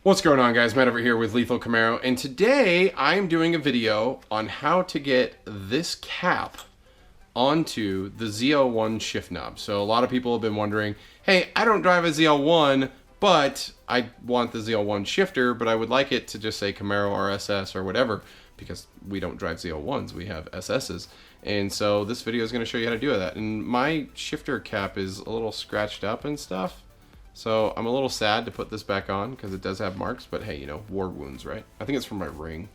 What's going on, guys? Matt over here with Lethal Camaro, and today I am doing a video on how to get this cap onto the ZL1 shift knob. So a lot of people have been wondering, hey, I don't drive a ZL1, but I want the ZL1 shifter, but I would like it to just say Camaro or SS or whatever, because we don't drive ZL1s, we have SSs. And so this video is going to show you how to do that. And my shifter cap is a little scratched up and stuff. So I'm a little sad to put this back on because it does have marks, but hey, you know, war wounds, right? I think it's from my ring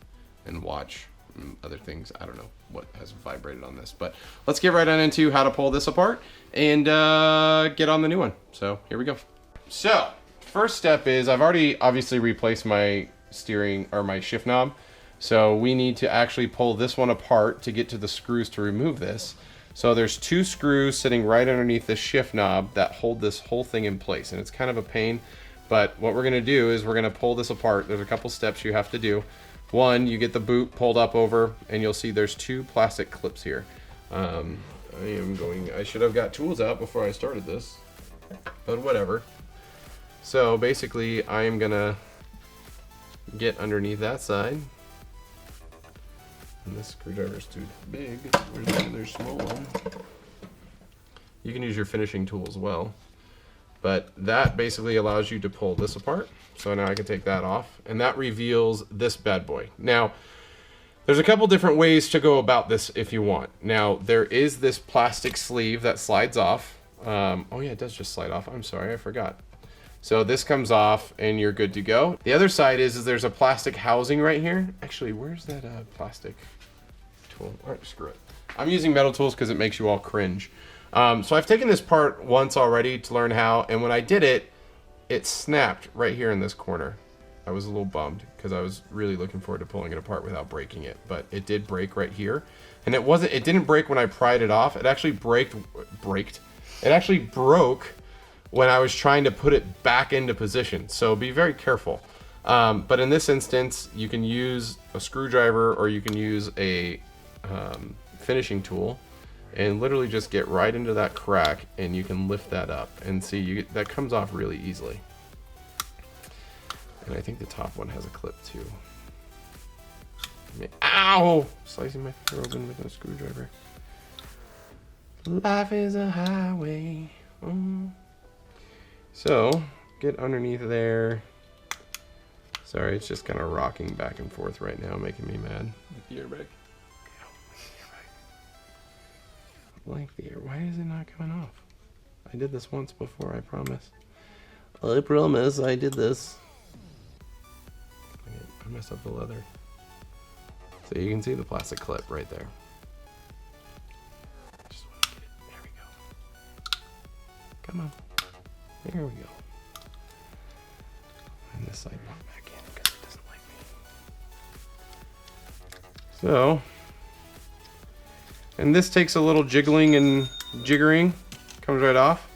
and watch and other things. I don't know what has vibrated on this, but let's get right on into how to pull this apart and get on the new one. So here we go. So first step is I've already obviously replaced my steering or my shift knob. So we need to actually pull this one apart to get to the screws to remove this. So there's two screws sitting right underneath the shift knob that hold this whole thing in place, and it's kind of a pain, but what we're gonna do is we're gonna pull this apart. There's a couple steps you have to do. One, you get the boot pulled up over, and you'll see there's two plastic clips here. I should have got tools out before I started this, but whatever. So basically I am gonna get underneath that side. And this screwdriver's too big. Where's the other small one? You can use your finishing tool as well. But that basically allows you to pull this apart. So now I can take that off. And that reveals this bad boy. Now, there's a couple different ways to go about this if you want. Now, there is this plastic sleeve that slides off. Oh yeah, it does just slide off. I'm sorry, I forgot. So this comes off and you're good to go. The other side is there's a plastic housing right here. Actually, where's that plastic tool? All right, screw it. I'm using metal tools because it makes you all cringe. So I've taken this part once already to learn how, and when I did it, it snapped right here in this corner. I was a little bummed because I was really looking forward to pulling it apart without breaking it, but it did break right here. And it didn't break when I pried it off. It actually It actually broke when I was trying to put it back into position. So be very careful. But in this instance, you can use a screwdriver or you can use a finishing tool and literally just get right into that crack, and you can lift that up and see that comes off really easily. And I think the top one has a clip too. Ow! Slicing my throat open with a screwdriver. Life is a highway. So, get underneath there. Sorry, it's just kind of rocking back and forth right now, making me mad. With the airbag. Like the air. Why is it not coming off? I did this once before, I promise. I promise I did this. I messed up the leather. So you can see the plastic clip right there. Just want to get it. There we go. Come on. There we go. And this side pop back in because it doesn't like me. So, and this takes a little jiggling and jiggering, comes right off.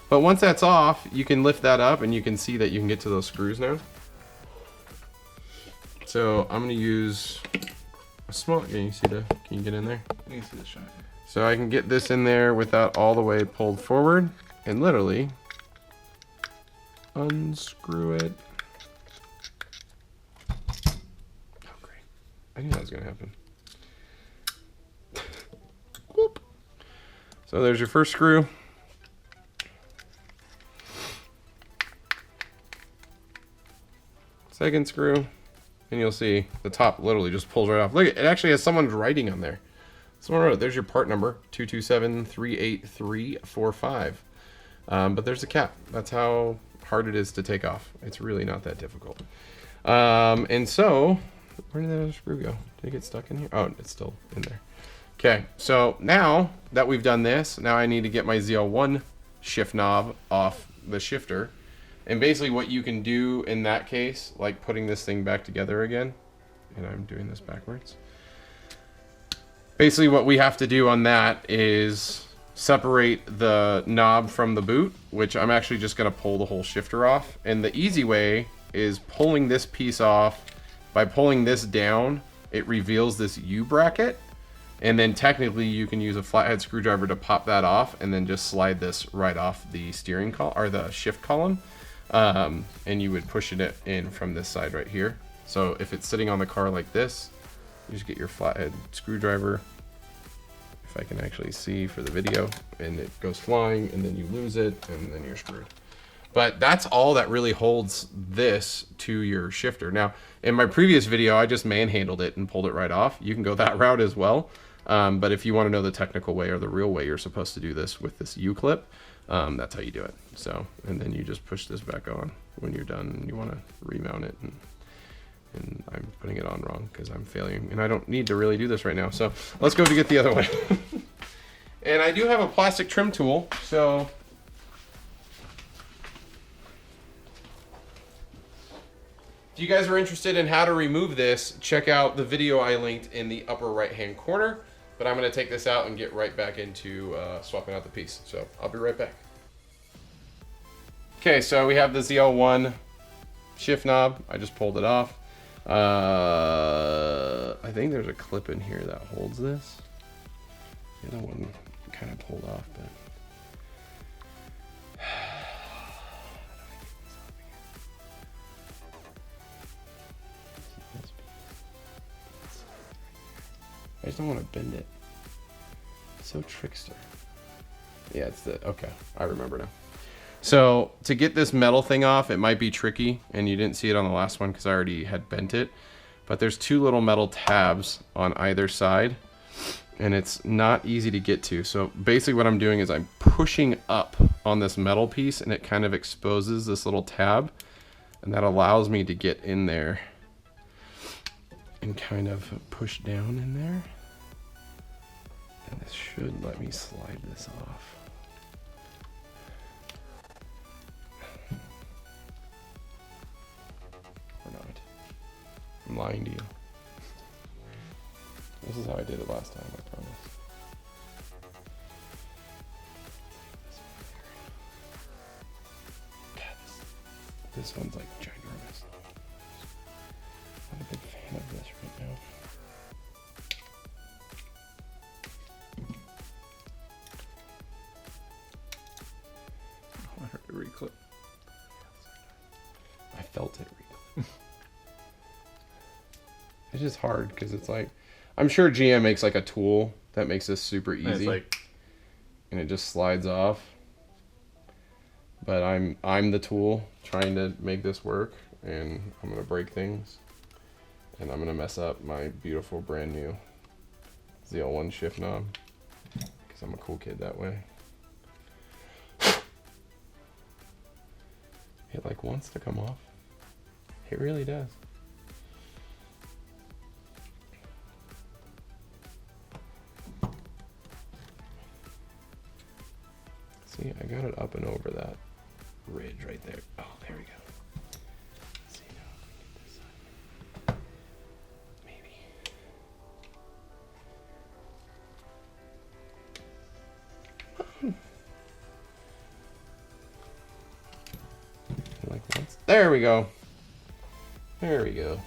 But once that's off, you can lift that up and you can see that you can get to those screws now. So I'm gonna use a small, can you get in there? You can see the shot. So I can get this in there without all the way pulled forward and literally unscrew it. Oh, great. I knew that was going to happen. Whoop. So there's your first screw. Second screw. And you'll see the top literally just pulls right off. Look, it actually has someone's writing on there. Someone wrote it. There's your part number, 227-38345. But there's the cap. That's how hard it is to take off. It's really not that difficult. And so, where did that other screw go? Did it get stuck in here? Oh, it's still in there. Okay, so now that we've done this, now I need to get my ZL1 shift knob off the shifter. And basically what you can do in that case, like putting this thing back together again, and I'm doing this backwards. Basically what we have to do on that is separate the knob from the boot, which I'm actually just going to pull the whole shifter off. And the easy way is pulling this piece off. By pulling this down, it reveals this U bracket. And then technically you can use a flathead screwdriver to pop that off and then just slide this right off the steering column or the shift column. and you would push it in from this side right here. So if it's sitting on the car like this, you just get your flathead screwdriver, if I can actually see for the video, and it goes flying, and then you lose it, and then you're screwed. But that's all that really holds this to your shifter. Now, in my previous video, I just manhandled it and pulled it right off. You can go that route as well. But if you want to know the technical way or the real way you're supposed to do this with this U-clip, that's how you do it. So, and then you just push this back on when you're done and you want to remount it. And I'm putting it on wrong because I'm failing. And I don't need to really do this right now. So let's go to get the other one. And I do have a plastic trim tool. So if you guys are interested in how to remove this, check out the video I linked in the upper right-hand corner. But I'm going to take this out and get right back into swapping out the piece. So I'll be right back. Okay, so we have the ZL1 shift knob. I just pulled it off. I think there's a clip in here that holds this. The other one kind of pulled off, but I just don't want to bend it. It's so trickster. Yeah, it's the, okay, I remember now. So to get this metal thing off, it might be tricky, and you didn't see it on the last one because I already had bent it. But there's two little metal tabs on either side, and it's not easy to get to. So basically what I'm doing is I'm pushing up on this metal piece, and it kind of exposes this little tab, and that allows me to get in there and kind of push down in there. And this should let me slide this off. Or not. I'm lying to you. This is how I did it last time, I promise. God, this one's like ginormous. I'm not a big fan of this right now. Oh, I heard it reclip. I felt it reclip. It's just hard because it's like, I'm sure GM makes like a tool that makes this super easy, and it just slides off. But I'm the tool trying to make this work, and I'm gonna break things, and I'm gonna mess up my beautiful brand new ZL1 shift knob because I'm a cool kid that way. It like wants to come off. It really does. See, I got it up and over that ridge right there. Oh, there we go. Let's see now if we can get this side. Maybe. Like once. There we go. There we go.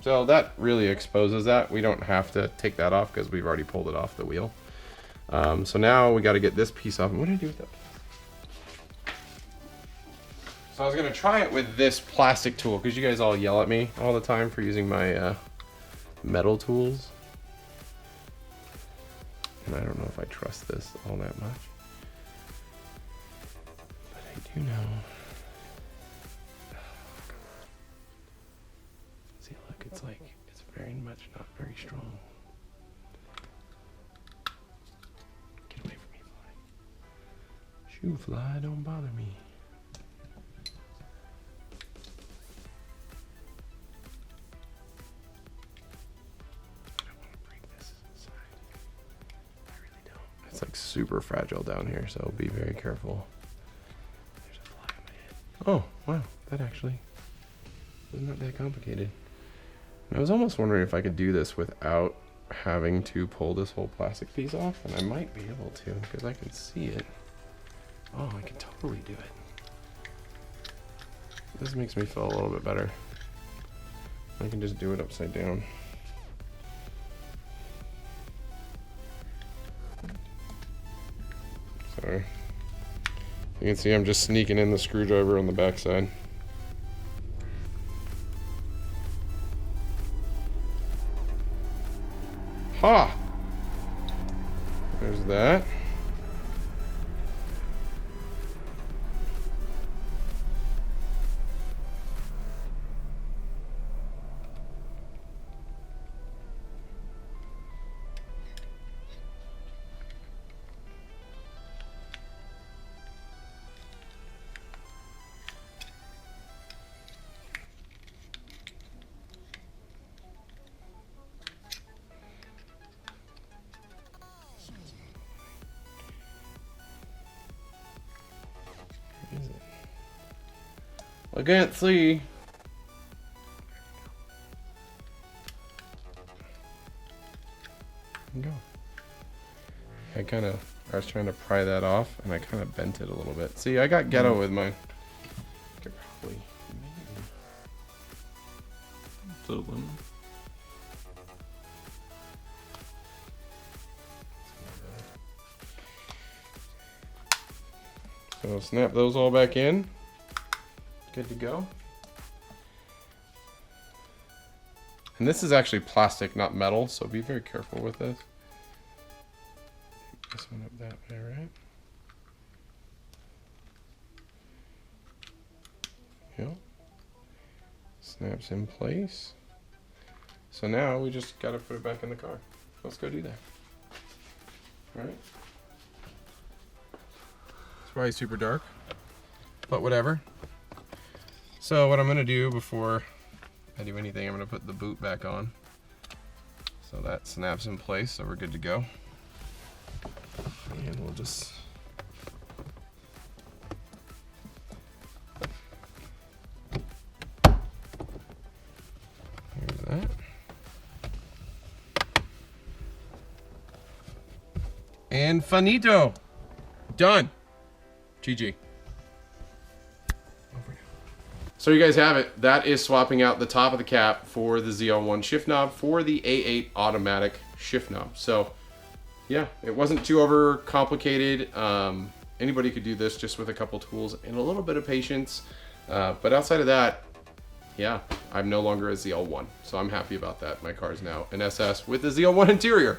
So that really exposes that. We don't have to take that off because we've already pulled it off the wheel. So now we got to get this piece off. What did I do with that? So I was going to try it with this plastic tool because you guys all yell at me all the time for using my metal tools. And I don't know if I trust this all that much. But I do know. See, look, it's like, it's very much not very strong. Get away from me, fly. Shoo, fly, don't bother me. It's like super fragile down here, so be very careful. There's a fly on my head. Oh, wow, that actually was not that complicated. And I was almost wondering if I could do this without having to pull this whole plastic piece off, and I might be able to because I can see it. Oh, I can totally do it. This makes me feel a little bit better. I can just do it upside down. Sorry. You can see I'm just sneaking in the screwdriver on the backside. Ha! There's that. I can't see. There you go. I was trying to pry that off and I kind of bent it a little bit. See, I got ghetto with mine. Could probably maybe. So snap those all back in. Good to go. And this is actually plastic, not metal, so be very careful with this. Take this one up that way, right? Yep. Snaps in place. So now we just gotta put it back in the car. Let's go do that. All right. It's probably super dark, but whatever. So what I'm gonna do before I do anything, I'm gonna put the boot back on. So that snaps in place, so we're good to go. And we'll just here's that. And finito. Done. GG. So you guys have it. That is swapping out the top of the cap for the ZL1 shift knob for the A8 automatic shift knob. So yeah, it wasn't too over complicated. Anybody could do this just with a couple tools and a little bit of patience. But outside of that, yeah, I'm no longer a ZL1. So I'm happy about that. My car is now an SS with the ZL1 interior.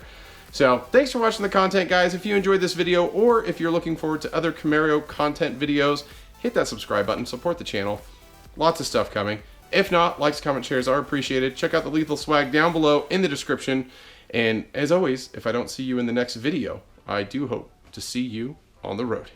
So thanks for watching the content, guys. If you enjoyed this video or if you're looking forward to other Camaro content videos, hit that subscribe button, support the channel. Lots of stuff coming. If not, likes, comments, shares are appreciated. Check out the lethal swag down below in the description. And as always, if I don't see you in the next video, I do hope to see you on the road.